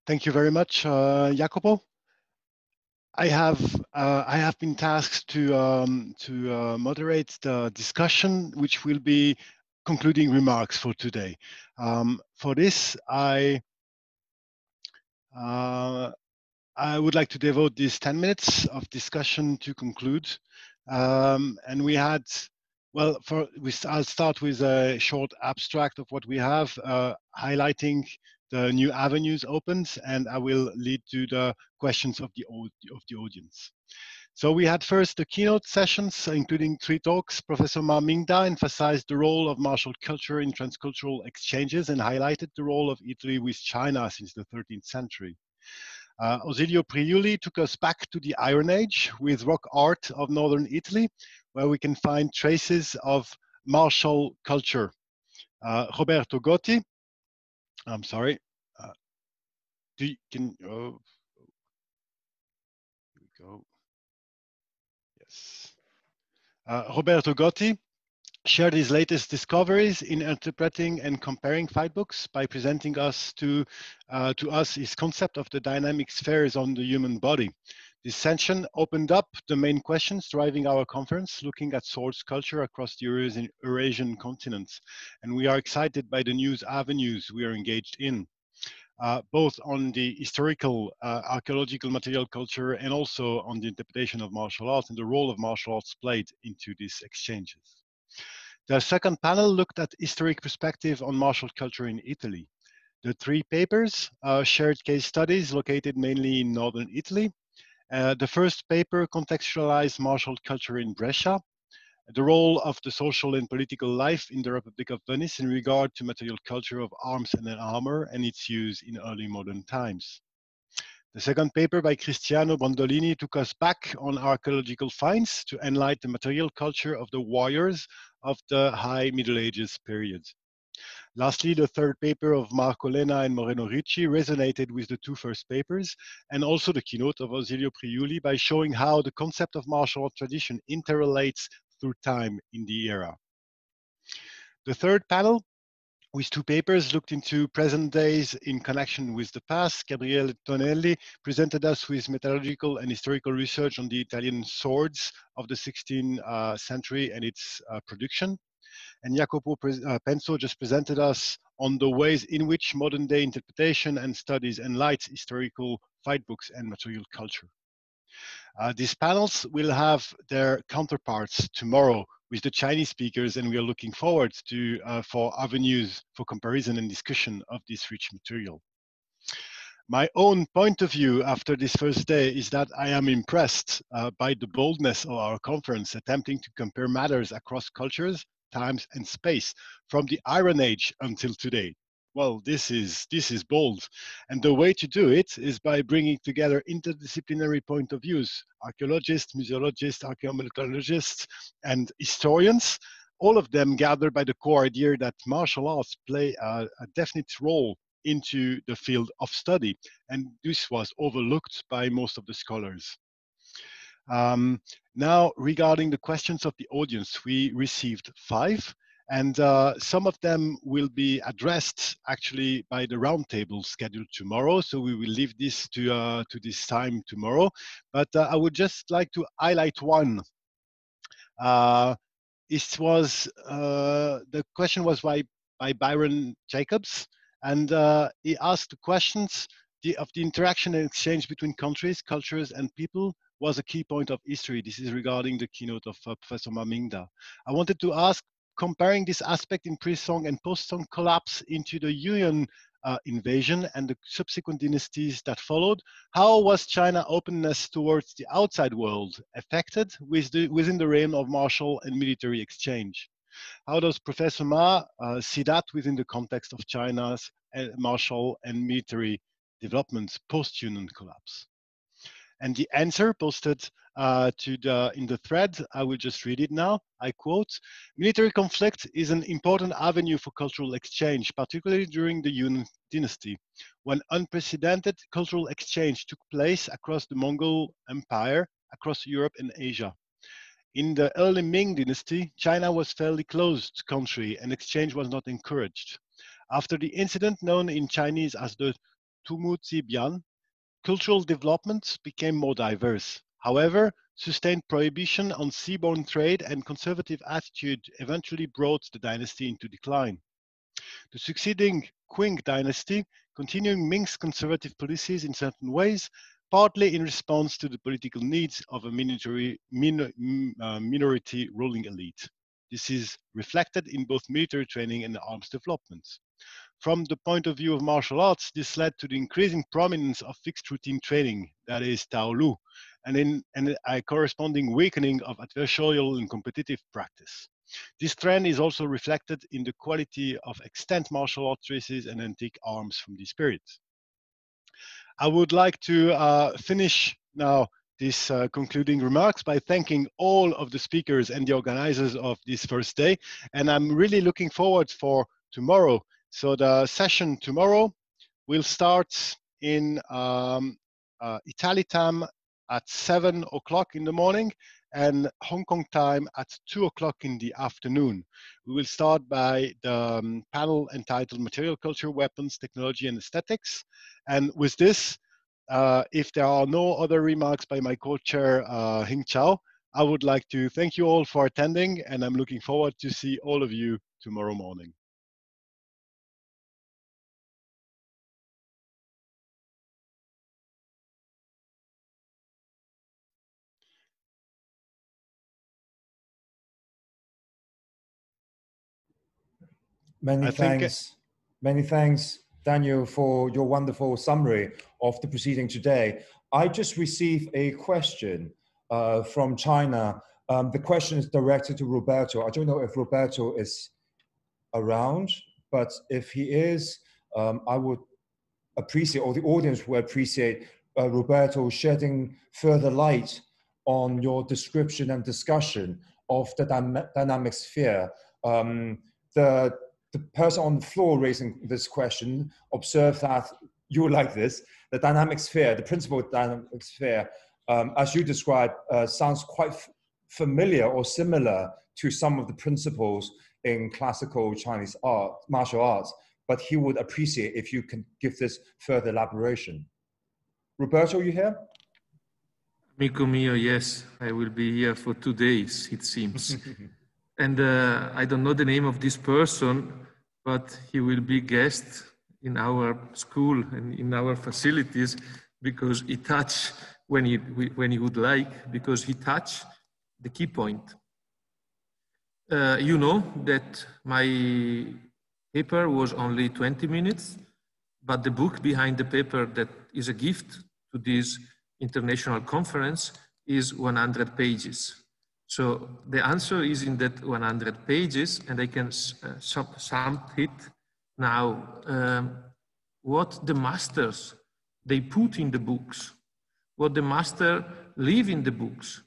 Thank you very much, Jacopo. I have been tasked to moderate the discussion, which will be concluding remarks for today. For this, uh, I would like to devote these 10 minutes of discussion to conclude. And we had, well, I'll start with a short abstract of what we have, highlighting the new avenues opened, and I will lead to the questions of the audience. So we had first the keynote sessions, including 3 talks. Professor Ma Mingda emphasized the role of martial culture in transcultural exchanges and highlighted the role of Italy with China since the 13th century. Ausilio Priuli took us back to the Iron Age with rock art of northern Italy, where we can find traces of martial culture. Roberto Gotti, I'm sorry, oh, here we go. Yes. Roberto Gotti shared his latest discoveries in interpreting and comparing fight books by presenting to us his concept of the dynamic spheres on the human body. This session opened up the main questions driving our conference, looking at swords culture across the Eurasian continent. And we are excited by the new avenues we are engaged in, both on the historical, archaeological material culture, and also on the interpretation of martial arts and the role of martial arts played into these exchanges. The second panel looked at historic perspective on martial culture in Italy. The 3 papers shared case studies located mainly in northern Italy. The first paper contextualized martial culture in Brescia, the role of the social and political life in the Republic of Venice in regard to material culture of arms and armor and its use in early modern times. The second paper by Cristiano Brondolini took us back on archaeological finds to enlighten the material culture of the warriors of the High Middle Ages period. Lastly, the third paper of Marco Lena and Moreno Ricci resonated with the 2 first papers, and also the keynote of Ausilio Priuli by showing how the concept of martial art tradition interrelates through time in the era. The third panel, with 2 papers, looked into present days in connection with the past. Gabriele Tonelli presented us with metallurgical and historical research on the Italian swords of the 16th century and its production. And Jacopo Penso just presented us on the ways in which modern day interpretation and studies enlights historical fight books and material culture. These panels will have their counterparts tomorrow with the Chinese speakers, and we are looking forward to for avenues for comparison and discussion of this rich material. My own point of view after this first day is that I am impressed by the boldness of our conference, attempting to compare matters across cultures, times, and space from the Iron Age until today. Well, this is bold. And the way to do it is by bringing together interdisciplinary point of views, archaeologists, museologists, archaeometallurgists, and historians, all of them gathered by the core idea that martial arts play a definite role into the field of study. And this was overlooked by most of the scholars. Now, regarding the questions of the audience, we received 5. And some of them will be addressed actually by the roundtable scheduled tomorrow. So we will leave this to this time tomorrow. But I would just like to highlight one. It was the question was by Byron Jacobs, and he asked the questions of the interaction and exchange between countries, cultures, and people was a key point of history. This is regarding the keynote of Professor Ma Mingda. I wanted to ask, comparing this aspect in pre-Song and post-Song collapse into the Yuan invasion and the subsequent dynasties that followed, how was China openness towards the outside world affected within the realm of martial and military exchange? How does Professor Ma see that within the context of China's martial and military developments post-Yuan collapse? And the answer posted in the thread, I will just read it now. I quote, "Military conflict is an important avenue for cultural exchange, particularly during the Yuan dynasty, when unprecedented cultural exchange took place across the Mongol Empire, across Europe and Asia. In the early Ming dynasty, China was fairly closed country and exchange was not encouraged. After the incident known in Chinese as the Tumutsi-Bian, cultural developments became more diverse. However, sustained prohibition on seaborne trade and conservative attitude eventually brought the dynasty into decline. The succeeding Qing dynasty, continuing Ming's conservative policies in certain ways, partly in response to the political needs of a minority ruling elite. This is reflected in both military training and arms developments. From the point of view of martial arts, this led to the increasing prominence of fixed routine training, that is Taolu, and a corresponding weakening of adversarial and competitive practice. This trend is also reflected in the quality of extant martial art traces and antique arms from this period. I would like to finish now these concluding remarks by thanking all of the speakers and the organizers of this first day. And I'm really looking forward for tomorrow. So the session tomorrow will start in Italy time at 7 o'clock in the morning and Hong Kong time at 2 o'clock in the afternoon. We will start by the panel entitled Material Culture, Weapons, Technology and Aesthetics. And with this, if there are no other remarks by my co-chair, Hing Chao, I would like to thank you all for attending, and I'm looking forward to see all of you tomorrow morning. Many thanks, Daniel, for your wonderful summary of the proceeding today. I just received a question from China. The question is directed to Roberto. I don't know if Roberto is around, but if he is, I would appreciate, or the audience would appreciate, Roberto shedding further light on your description and discussion of the dynamic sphere. The person on the floor raising this question observed that you would like this. The dynamic sphere, the principle of dynamic sphere, as you described, sounds quite familiar or similar to some of the principles in classical Chinese art, martial arts, but he would appreciate if you can give this further elaboration. Roberto, you here? Amico mio, yes, I will be here for 2 days, it seems. And I don't know the name of this person, but he will be guest in our school and in our facilities because he touch when he would like, because he touch the key point. You know that my paper was only 20 minutes, but the book behind the paper that is a gift to this international conference is 100 pages. So the answer is in that 100 pages, and I can sum it now. What the masters, they put in the books, what the master leave in the books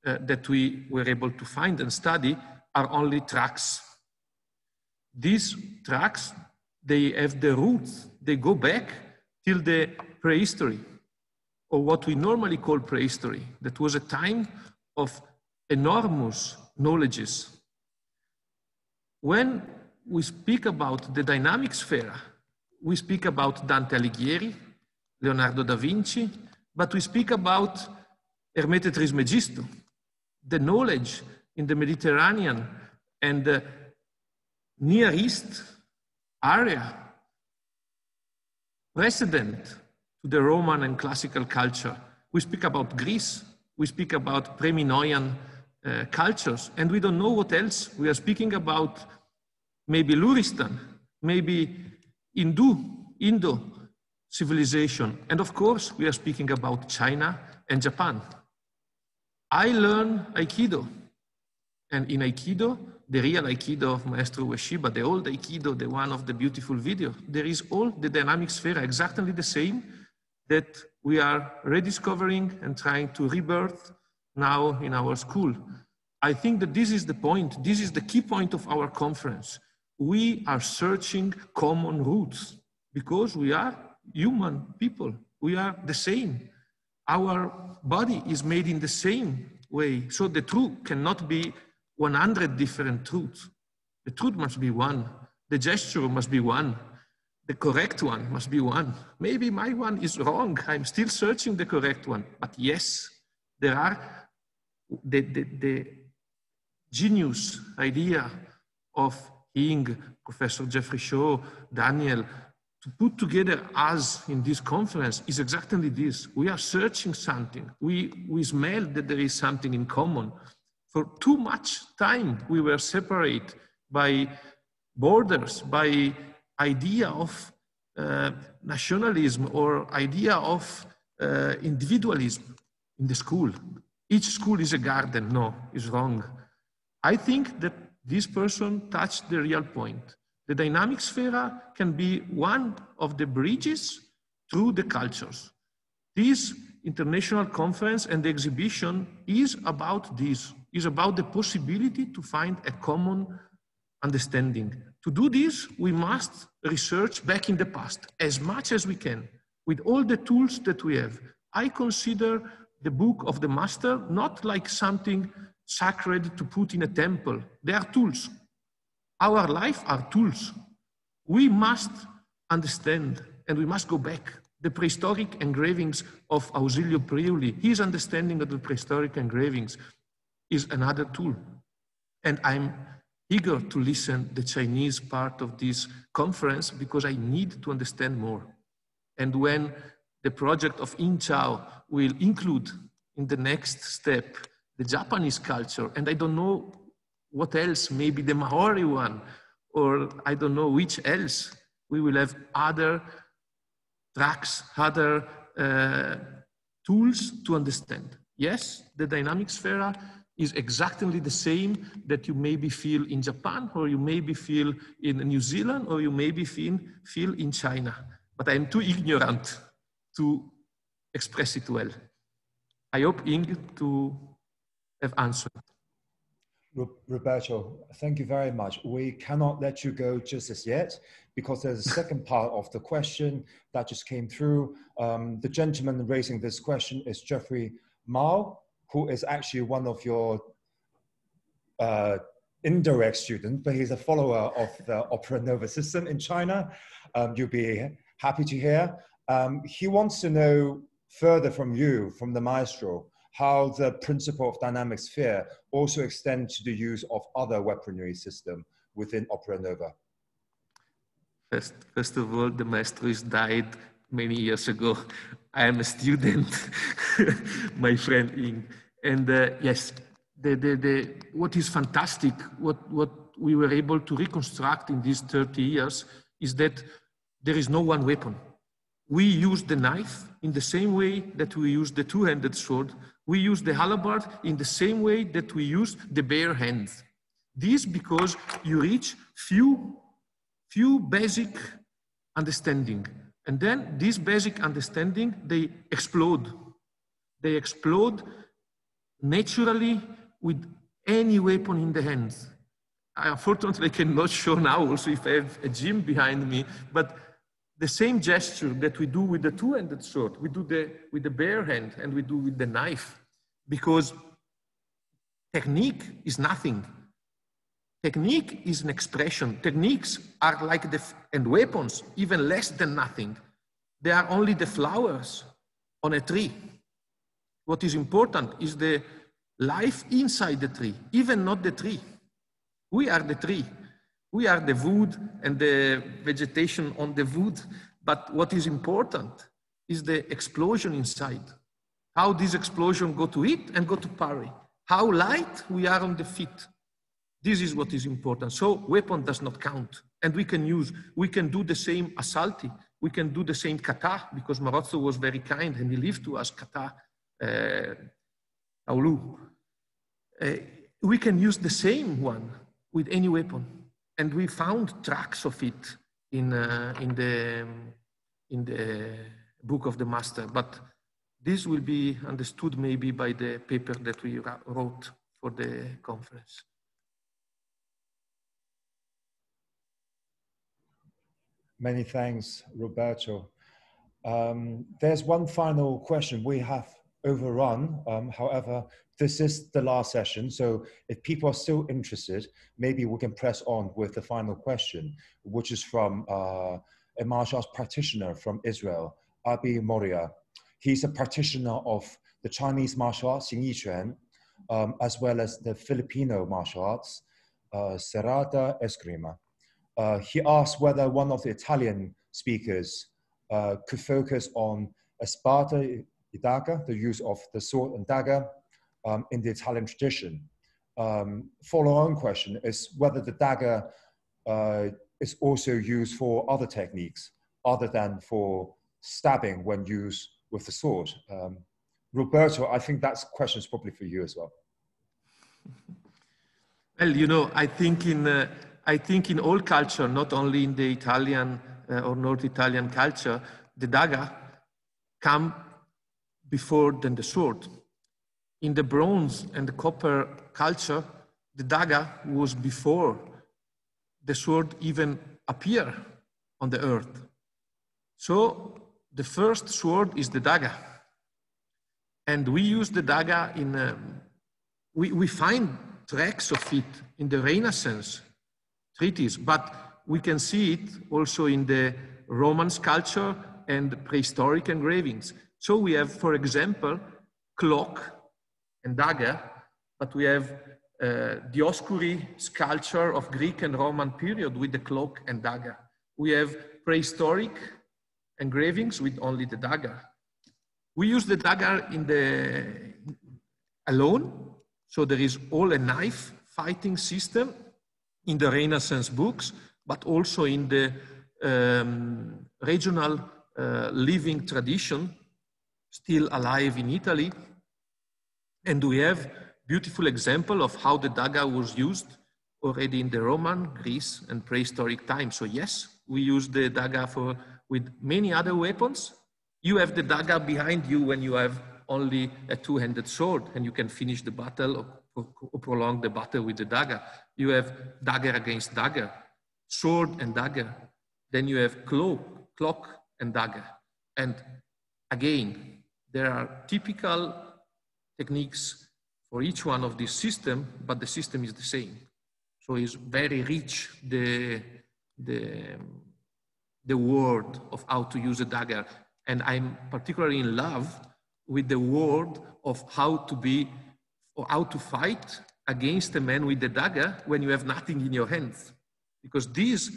that we were able to find and study are only tracks. These tracks, they have the roots, they go back till the prehistory, or what we normally call prehistory. That was a time of enormous knowledges. When we speak about the dynamic sphere, we speak about Dante Alighieri, Leonardo da Vinci, but we speak about Hermete Trismegisto, the knowledge in the Mediterranean and the Near East area, precedent to the Roman and classical culture. We speak about Greece, we speak about pre-Minoan cultures, and we don't know what else. We are speaking about maybe Luristan, maybe Indo civilization, and of course we are speaking about China and Japan. I learned Aikido, and in Aikido, the real Aikido of Maestro Ueshiba, the old Aikido, the one of the beautiful video, there is all the dynamic sphere exactly the same that we are rediscovering and trying to rebirth now in our school. I think that this is the point, this is the key point of our conference. We are searching common roots because we are human people. We are the same. Our body is made in the same way. So the truth cannot be 100 different truths. The truth must be one. The gesture must be one. the correct one must be one. Maybe my one is wrong. I'm still searching the correct one. But yes, there are the genius idea of ENG, Professor Jeffrey Shaw, Daniel, to put together us in this conference is exactly this. We are searching something. We smell that there is something in common. For too much time, we were separated by borders, by idea of nationalism or idea of individualism in the school. Each school is a garden. No, it's wrong. I think that this person touched the real point. The dynamic sphere can be one of the bridges through the cultures. This international conference and the exhibition is about this, is about the possibility to find a common understanding. To do this, we must research back in the past as much as we can with all the tools that we have. I consider the book of the master not like something sacred to put in a temple. They are tools. Our life are tools. We must understand and we must go back. The prehistoric engravings of Ausilio Priuli, his understanding of the prehistoric engravings is another tool. And I'm eager to listen the Chinese part of this conference because I need to understand more. And when the project of Inchao will include in the next step the Japanese culture, and I don't know what else, maybe the Maori one, or I don't know which else, we will have other tracks, other tools to understand. Yes, the dynamic sphere is exactly the same that you maybe feel in Japan, or you maybe feel in New Zealand, or you maybe feel in China. But I'm too ignorant to express it well. I hope Ing to have answered. Roberto, thank you very much. We cannot let you go just as yet because there's a second part of the question that just came through. The gentleman raising this question is Jeffrey Mao, who is actually one of your indirect students, but he's a follower of the Opera Nova system in China. You'll be happy to hear. He wants to know further from you, from the maestro, how the principle of dynamic sphere also extends to the use of other weaponry system within Opera Nova. First of all, the maestro is died many years ago. I am a student, my friend Ing. And yes, what is fantastic, what we were able to reconstruct in these 30 years is that there is no one weapon. We use the knife in the same way that we use the two-handed sword. We use the halberd in the same way that we use the bare hand. This because you reach few basic understanding. And then this basic understanding, they explode. They explode naturally with any weapon in the hands. I unfortunately cannot show now also if I have a gym behind me, but the same gesture that we do with the two-handed sword, we do with the bare hand and we do with the knife, because technique is nothing. Technique is an expression. Techniques are like and weapons, even less than nothing. They are only the flowers on a tree. What is important is the life inside the tree, even not the tree. We are the tree. We are the wood and the vegetation on the wood. But what is important is the explosion inside. How this explosion go to it and go to parry. How light we are on the feet. This is what is important. So weapon does not count. And we can do the same assalti. We can do the same kata, because Marozzo was very kind and he lived to us kata, Aulu. We can use the same one with any weapon. And we found tracks of it in the book of the master. But this will be understood maybe by the paper that we wrote for the conference. Many thanks, Roberto. There's one final question. We have overrun. However, this is the last session. So if people are still interested, maybe we can press on with the final question, which is from a martial arts practitioner from Israel, Abi Moria. He's a practitioner of the Chinese martial arts, Xing Yiquan, as well as the Filipino martial arts, Serrata Eskrima. He asked whether one of the Italian speakers could focus on espada y dagger, the use of the sword and dagger in the Italian tradition. Follow-on question is whether the dagger is also used for other techniques other than for stabbing when used with the sword. Roberto, I think that question is probably for you as well. Well, you know, I think in all culture, not only in the Italian or North Italian culture, the dagger come before than the sword. In the bronze and the copper culture, the dagger was before the sword even appear on the earth. So the first sword is the dagger. And we use the dagger in, we find tracks of it in the Renaissance treaties, but we can see it also in the Roman sculpture and prehistoric engravings. So we have, for example, clock and dagger, but we have Dioscuri sculpture of Greek and Roman period with the cloak and dagger. We have prehistoric engravings with only the dagger. We use the dagger in the alone, so there is all a knife fighting system in the Renaissance books, but also in the regional living tradition still alive in Italy. And we have beautiful example of how the dagger was used already in the Roman, Greece, and prehistoric times. So yes, we use the dagger with many other weapons. You have the dagger behind you when you have only a two-handed sword and you can finish the battle or prolong the battle with the dagger. You have dagger against dagger, sword and dagger. Then you have clock and dagger. And again, there are typical techniques for each one of these systems, but the system is the same. So it's very rich, the word of how to use a dagger. And I'm particularly in love with the word of how to be, or how to fight against a man with the dagger when you have nothing in your hands. Because these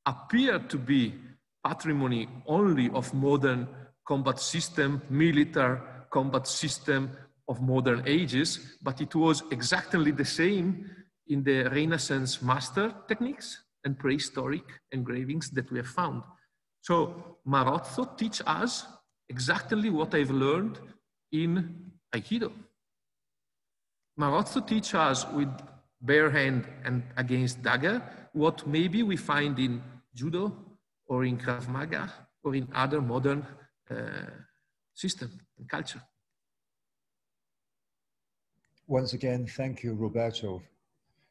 appear to be patrimony only of modern combat system, military combat system of modern ages, but it was exactly the same in the Renaissance master techniques and prehistoric engravings that we have found. So Marozzo teach us exactly what I've learned in Aikido. Marozzo teach us with bare hand and against dagger what maybe we find in Judo or in Krav Maga or in other modern system and culture. Once again, thank you, Roberto,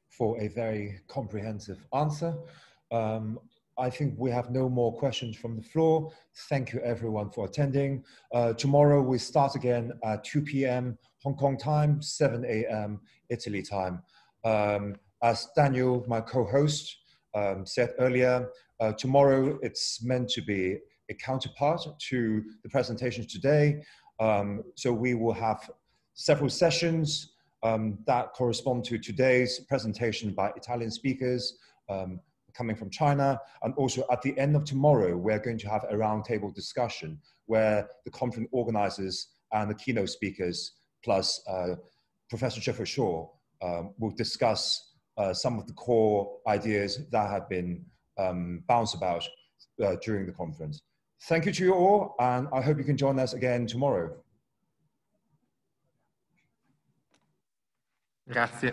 for a very comprehensive answer. I think we have no more questions from the floor. Thank you everyone for attending. Tomorrow we start again at 2 p.m. Hong Kong time, 7 a.m. Italy time. As Daniel, my co-host, said earlier, tomorrow it's meant to be a counterpart to the presentation today. So we will have several sessions that correspond to today's presentation by Italian speakers coming from China. And also at the end of tomorrow, we're going to have a roundtable discussion where the conference organizers and the keynote speakers, plus Professor Jeffrey Shaw, will discuss some of the core ideas that have been bounced about during the conference. Thank you to you all, and I hope you can join us again tomorrow. Grazie.